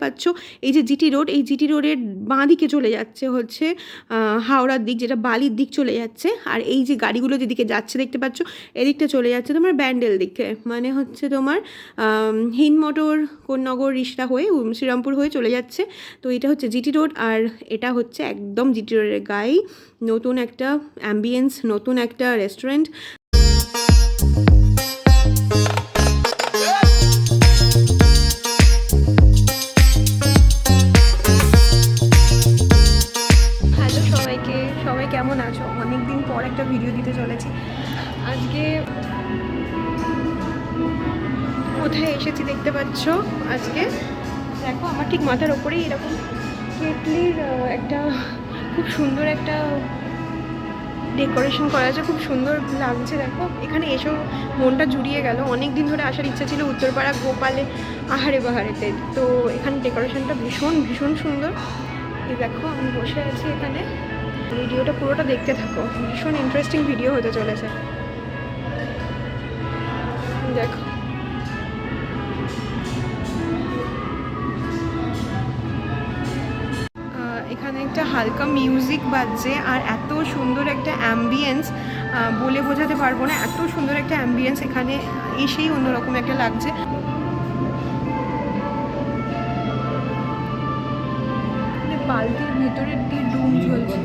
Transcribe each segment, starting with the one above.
পাচ্ছ এই যে জিটি রোড, এই জিটি রোডের বাঁ দিকে চলে যাচ্ছে হচ্ছে হাওড়ার দিক, যেটা বালির দিক চলে যাচ্ছে। আর এই যে গাড়িগুলো যেদিকে যাচ্ছে দেখতে পাচ্ছ, এদিকটা চলে যাচ্ছে তোমার ব্যান্ডেল দিকে, মানে হচ্ছে তোমার হিন্দমোটর, কোন্নগর, রিষড়া হয়ে শ্রীরামপুর হয়ে চলে যাচ্ছে। তো এটা হচ্ছে জিটি রোড, আর এটা হচ্ছে একদম জিটি রোডের গায়ে নতুন একটা অ্যাম্বিয়েন্স, নতুন একটা রেস্টুরেন্ট। হ্যালো সবাইকে, সবাই কেমন আছো? অনেকদিন পর একটা ভিডিও দিতে চলেছি। আজকে কোথায় এসেছি দেখতে পাচ্ছ? আজকে দেখো আমার ঠিক মাথার ওপরেই এরকম কেটলির একটা খুব সুন্দর একটা ডেকোরেশন করা আছে, খুব সুন্দর লাগছে। দেখো এখানে এসেও মনটা জুড়িয়ে গেল। অনেক দিন ধরে আসার ইচ্ছা ছিল উত্তরপাড়া গোপালে আহারে বাহারেতে। তো এখানে ডেকোরেশনটা ভীষণ ভীষণ সুন্দর। এই দেখো আমি বসে আছি এখানে, ভিডিওটা পুরোটা দেখতে থাকো, ভীষণ ইন্টারেস্টিং ভিডিও হতে চলেছে। দেখো এখানে একটা হালকা মিউজিক বাজছে, আর এত সুন্দর একটা অ্যাম্বিয়েন্স বলে বোঝাতে পারবো না। এত সুন্দর একটা অ্যাম্বিয়েন্স এখানে এসেই অন্যরকম একটা লাগছে। বালতির ভিতরে দিয়ে ডুম জ্বলছে।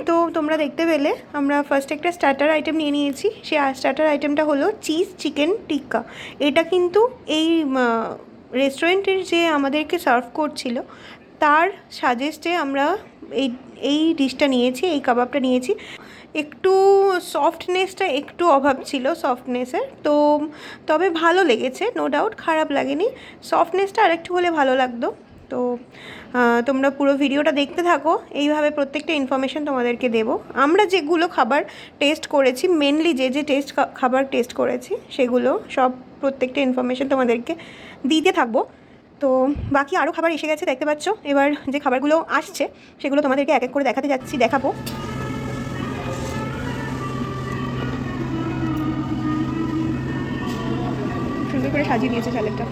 তো তোমরা দেখতে পেলে আমরা ফার্স্ট একটা স্টার্টার আইটেম নিয়ে নিয়েছি। সেই স্টার্টার আইটেমটা হলো চিজ চিকেন টিক্কা। এটা কিন্তু এই রেস্টুরেন্টের যে আমাদেরকে সার্ভ করছিল তার সাজেস্টে আমরা এই এই ডিশটা নিয়েছি, এই কাবাবটা নিয়েছি। একটু সফটনেসটা একটু অভাব ছিল সফটনেসের, তো তবে ভালো লেগেছে, নো ডাউট, খারাপ লাগেনি। সফটনেসটা আরেকটু হলে ভালো লাগতো। তো তোমরা পুরো ভিডিওটা দেখতে থাকো, এইভাবে প্রত্যেকটা ইনফরমেশান তোমাদেরকে দেবো। আমরা যেগুলো খাবার টেস্ট করেছি, মেনলি যে খাবার টেস্ট করেছি সেগুলো সব প্রত্যেকটা ইনফরমেশান তোমাদেরকে দিতে থাকবো। তো বাকি আরও খাবার এসে গেছে দেখতে পাচ্ছ। এবার যে খাবারগুলো আসছে সেগুলো তোমাদেরকে এক এক করে দেখাবো। সুন্দর করে সাজিয়ে দিয়েছে স্যালাডটা।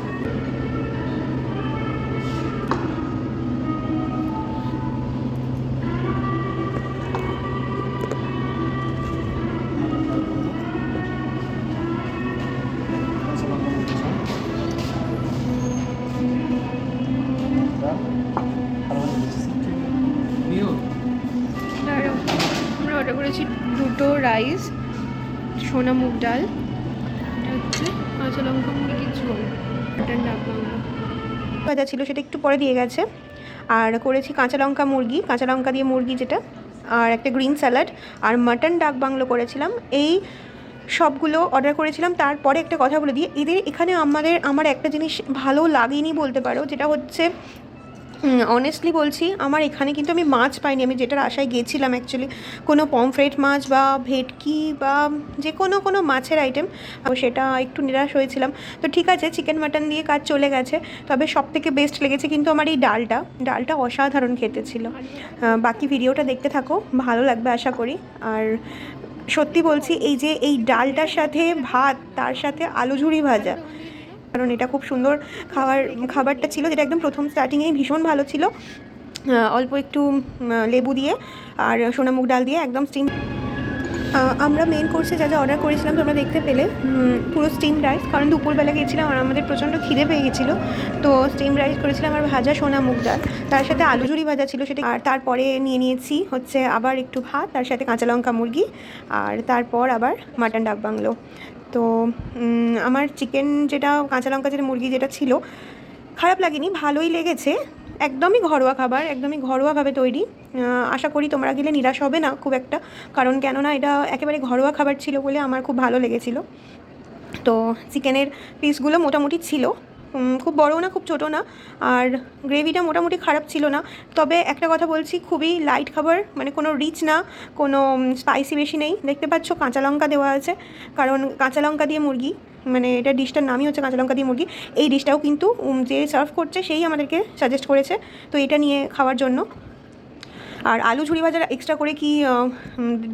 দুটো রাইস, সোনা মুগ ডাল, এটা হচ্ছে কাঁচা লঙ্কা মুরগির ঝোল, মাটন ডাক বাংলো ভাজা ছিল, সেটা একটু পরে দিয়ে গেছে। আর করেছি কাঁচা লঙ্কা মুরগি, কাঁচা লঙ্কা দিয়ে মুরগি যেটা, আর একটা গ্রিন স্যালাড, আর মাটন ডাক বাংলো করেছিলাম। এই সবগুলো অর্ডার করেছিলাম। তারপরে একটা কথা বলে দিই, এদের এখানে আমার একটা জিনিস ভালো লাগেনি বলতে পারো, যেটা হচ্ছে অনেস্টলি বলছি, আমার এখানে কিন্তু আমি মাছ পাইনি। আমি যেটার আশায় গিয়েছিলাম অ্যাকচুয়ালি, কোনো পমফ্রেট মাছ বা ভেটকি বা যে কোনো মাছের আইটেম, সেটা একটু নিরাশ হয়েছিলাম। তো ঠিক আছে, চিকেন মাটন দিয়ে কাজ চলে গেছে। তবে সবথেকে বেস্ট লেগেছে কিন্তু আমার এই ডালটা অসাধারণ খেতে ছিল। বাকি ভিডিওটা দেখতে থাকো, ভালো লাগবে আশা করি। আর সত্যি বলছি, এই ডালটার সাথে ভাত, তার সাথে আলু ঝুড়ি ভাজা, কারণ এটা খুব সুন্দর খাবারটা ছিল, যেটা একদম প্রথম স্টার্টিংয়েই ভীষণ ভালো ছিল। অল্প একটু লেবু দিয়ে আর সোনা মুগ ডাল দিয়ে একদম স্টিম। আমরা মেন কোর্সে যা অর্ডার করেছিলাম তোমরা দেখতে পেলে, পুরো স্টিম রাইস, কারণ দুপুরবেলা গিয়েছিলাম আর আমাদের প্রচণ্ড খিদে পেয়ে গেছিলো। তো স্টিম রাইস করেছিলাম আর ভাজা সোনা মুগ ডাল, তার সাথে আলু ঝুড়ি ভাজা ছিল সেটা। আর তারপরে নিয়েছি হচ্ছে আবার একটু ভাত, তার সাথে কাঁচা লঙ্কা মুরগি, আর তারপর আবার মাটন ডাক বাংলো। তো আমার চিকেন যেটা, কাঁচা লঙ্কা যেটা মুরগি যেটা ছিল, খারাপ লাগেনি, ভালোই লেগেছে। একদমই ঘরোয়া খাবার, একদমই ঘরোয়াভাবে তৈরি। আশা করি তোমরা গেলে নিরাশ হবে না খুব একটা, কারণ কেননা এটা একেবারে ঘরোয়া খাবার ছিল বলে আমার খুব ভালো লেগেছিলো। তো চিকেনের পিসগুলো মোটামুটি ছিল, খুব বড়ও না খুব ছোটো না, আর গ্রেভিটা মোটামুটি খারাপ ছিল না। তবে একটা কথা বলছি, খুবই লাইট খাবার, মানে কোনো রিচ না, কোনো স্পাইসি বেশি নেই। দেখতে পাচ্ছ কাঁচা লঙ্কা দেওয়া আছে, কারণ কাঁচা লঙ্কা দিয়ে মুরগি, মানে এটা ডিশটার নামই হচ্ছে কাঁচা লঙ্কা দিয়ে মুরগি। এই ডিশটাও কিন্তু যে সার্ভ করছে সেই আমাদেরকে সাজেস্ট করেছে, তো এটা নিয়ে খাওয়ার জন্য। আর আলু ঝুড়ি ভাজার এক্সট্রা করে কি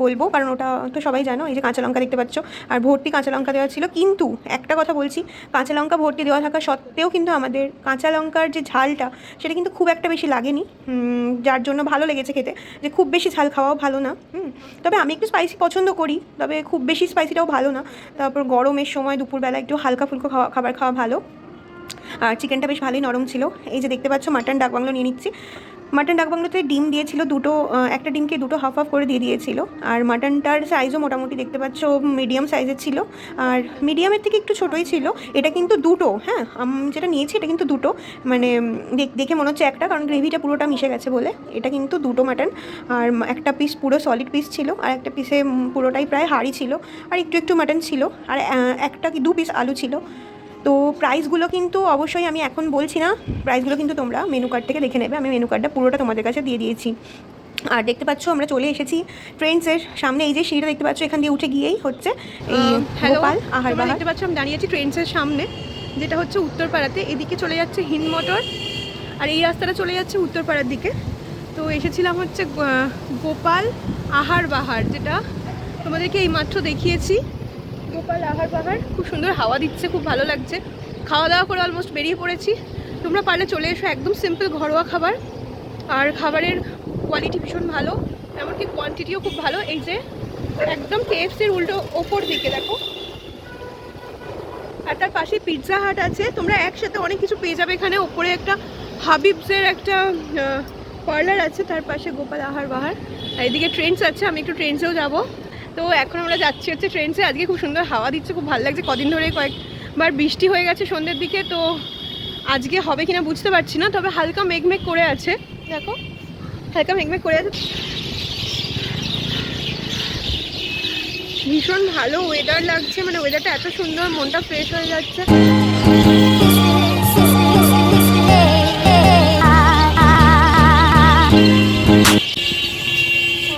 বলবো, কারণ ওটা তো সবাই জানো। এই যে কাঁচা লঙ্কা দেখতে পাচ্ছ, আর ভর্তি কাঁচা লঙ্কা দেওয়া ছিল। কিন্তু একটা কথা বলছি, কাঁচা লঙ্কা ভর্তি দেওয়া থাকা সত্ত্বেও কিন্তু আমাদের কাঁচা লঙ্কার যে ঝালটা, সেটা কিন্তু খুব একটা বেশি লাগেনি, যার জন্য ভালো লেগেছে খেতে। যে খুব বেশি ঝাল খাওয়াও ভালো না, তবে আমি একটু স্পাইসি পছন্দ করি, তবে খুব বেশি স্পাইসিটাও ভালো না। তারপর গরমের সময় দুপুরবেলা একটু হালকা ফুলকো খাবার খাওয়া ভালো। আর চিকেনটা বেশ ভালোই নরম ছিল। এই যে দেখতে পাচ্ছ মাটন ডাক বাংলো নিয়ে নিচ্ছি। মাটন ডাক বাংলোতে ডিম দিয়েছিল দুটো, একটা ডিমকে দুটো হাফ করে দিয়েছিল। আর মাটনটার সাইজও মোটামুটি দেখতে পাচ্ছ মিডিয়াম সাইজের ছিল, আর মিডিয়ামের থেকে একটু ছোটোই ছিল। এটা কিন্তু দুটো, হ্যাঁ যেটা নিয়েছি এটা কিন্তু দুটো, মানে দেখে মনে হচ্ছে একটা, কারণ গ্রেভিটা পুরোটা মিশে গেছে বলে। এটা কিন্তু দুটো মাটন, আর একটা পিস পুরো সলিড পিস ছিল, আর একটা পিসে পুরোটাই প্রায় হাড়ি ছিল, আর একটু মাটন ছিল, আর একটা কি 2 পিস আলু ছিল। তো প্রাইসগুলো কিন্তু অবশ্যই আমি এখন বলছি না, প্রাইসগুলো কিন্তু তোমরা মেনু কার্ড থেকে দেখে নেবে। আমি মেনু কার্ডটা পুরোটা তোমাদের কাছে দিয়ে দিয়েছি। আর দেখতে পাচ্ছ আমরা চলে এসেছি ট্রেন্ডসের সামনে। এই যে সিঁড়িটা দেখতে পাচ্ছ, এখান দিয়ে উঠে গিয়েই হচ্ছে এই গোপাল আহার বাহার। দেখতে পাচ্ছ আমি দাঁড়িয়ে আছি ট্রেন্ডসের সামনে, যেটা হচ্ছে উত্তরপাড়াতে। এদিকে চলে যাচ্ছে হিন্দ মোটর, আর এই রাস্তাটা চলে যাচ্ছে উত্তরপাড়ার দিকে। তো এসেছিলাম হচ্ছে গোপাল আহার বাহার, যেটা তোমাদেরকে এইমাত্র দেখিয়েছি। গোপাল আহার বাহার, খুব সুন্দর হাওয়া দিচ্ছে, খুব ভালো লাগছে। খাওয়া দাওয়া করে অলমোস্ট বেরিয়ে পড়েছি। তোমরা পারলে চলে এসো, একদম সিম্পল ঘরোয়া খাবার, আর খাবারের কোয়ালিটি ভীষণ ভালো, এমনকি কোয়ান্টিটিও খুব ভালো। এই যে একদম কেএফসির উল্টো ওপর দিকে দেখো, আর তার পাশে পিৎজা হাট আছে। তোমরা একসাথে অনেক কিছু পেয়ে যাবে এখানে। ওপরে একটা হাবিবসের একটা পার্লার আছে, তার পাশে গোপাল আহার বাহার, আর এদিকে ট্রেন্ডস আছে। আমি একটু ট্রেন্ডসেও যাবো। তো এখন আমরা যাচ্ছি হচ্ছে ট্রেন্ডসে। আজকে খুব সুন্দর হাওয়া দিচ্ছে, খুব ভালো লাগছে। কদিন ধরে কয়েকবার বৃষ্টি হয়ে গেছে সন্ধ্যের দিকে, তো আজকে হবে কিনা বুঝতে পারছি না, তবে হালকা মেঘমেঘ করে আছে। দেখো হালকা মেঘমেঘ করে আছে। ভীষণ ভালো ওয়েদার লাগছে, মানে ওয়েদারটা এত সুন্দর, মনটা ফ্রেশ হয়ে যাচ্ছে।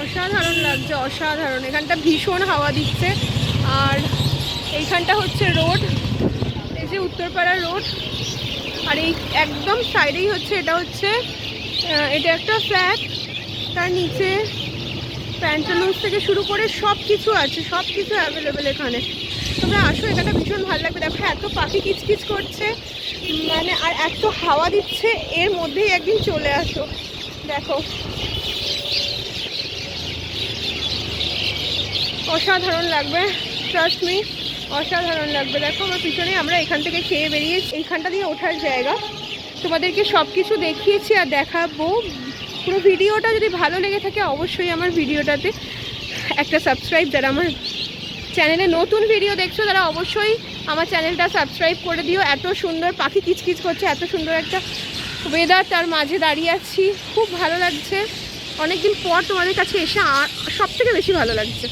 অসাধারণ লাগছে, অসাধারণ। এখানটা ভীষণ হাওয়া দিচ্ছে, আর এইখানটা হচ্ছে রোড, এই যে উত্তরপাড়া রোড, আর এই একদম সাইডেই হচ্ছে এটা একটা ফ্ল্যাট, তার নিচে প্যান্টালুন্স থেকে শুরু করে সব কিছু আছে, সব কিছু অ্যাভেলেবেল এখানে। তোমরা আসো, এখানটা ভীষণ ভালো লাগবে। দেখো এত পাখি কিচকিচ করছে, মানে আর এত হাওয়া দিচ্ছে, এর মধ্যেই একদিন চলে আসো। দেখো অসাধারণ লাগবে, ট্রাস্ট মি, অসাধারণ লাগবে। দেখো আমার পিছনে, আমরা এখান থেকে খেয়ে বেরিয়েছি, এইখানটা দিয়ে ওঠার জায়গা। তোমাদেরকে সব কিছু দেখিয়েছি আর দেখাবো। পুরো ভিডিওটা যদি ভালো লেগে থাকে অবশ্যই আমার ভিডিওটাতে একটা সাবস্ক্রাইব, যারা আমার চ্যানেলে নতুন ভিডিও দেখছো তারা অবশ্যই আমার চ্যানেলটা সাবস্ক্রাইব করে দিও। এত সুন্দর পাখি কিচকিচ করছে, এত সুন্দর একটা ওয়েদার, তার মাঝে দাঁড়িয়ে আছি, খুব ভালো লাগছে। অনেকদিন পর তোমাদের কাছে এসে আর সব থেকে বেশি ভালো লাগছে।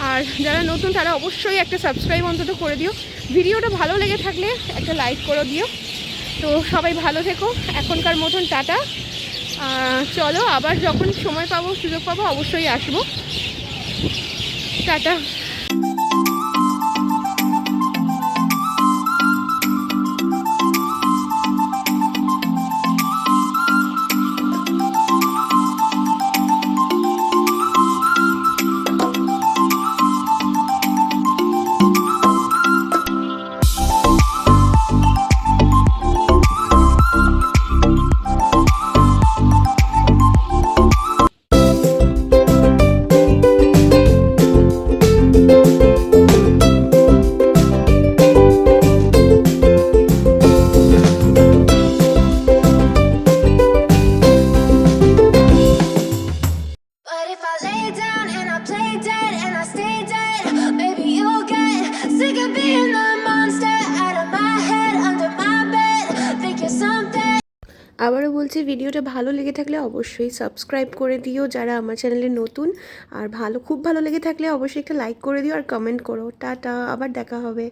আর যারা নতুন তারা অবশ্যই একটা সাবস্ক্রাইব অন্তত করে দিও। ভিডিওটা ভালো লেগে থাকলে একটা লাইক করে দিও। তো সবাই ভালো থেকো, এখনকার মতন টাটা। চলো আবার যখন সময় পাবো, সুযোগ পাবো, অবশ্যই আসবো। Tata. But if I lay down and I play dead and I stay dead, maybe you'll get sick of being the monster out of my head, under my bed. Think you're something. আবারও বলছি, ভিডিওটা ভালো লেগে থাকলে অবশ্যই subscribe করে দিও যারা আমার চ্যানেলে নতুন। আর খুব ভালো লেগে থাকলে অবশ্যই একটা লাইক করে দিও আর কমেন্ট করো। টাটা, আবার দেখা হবে।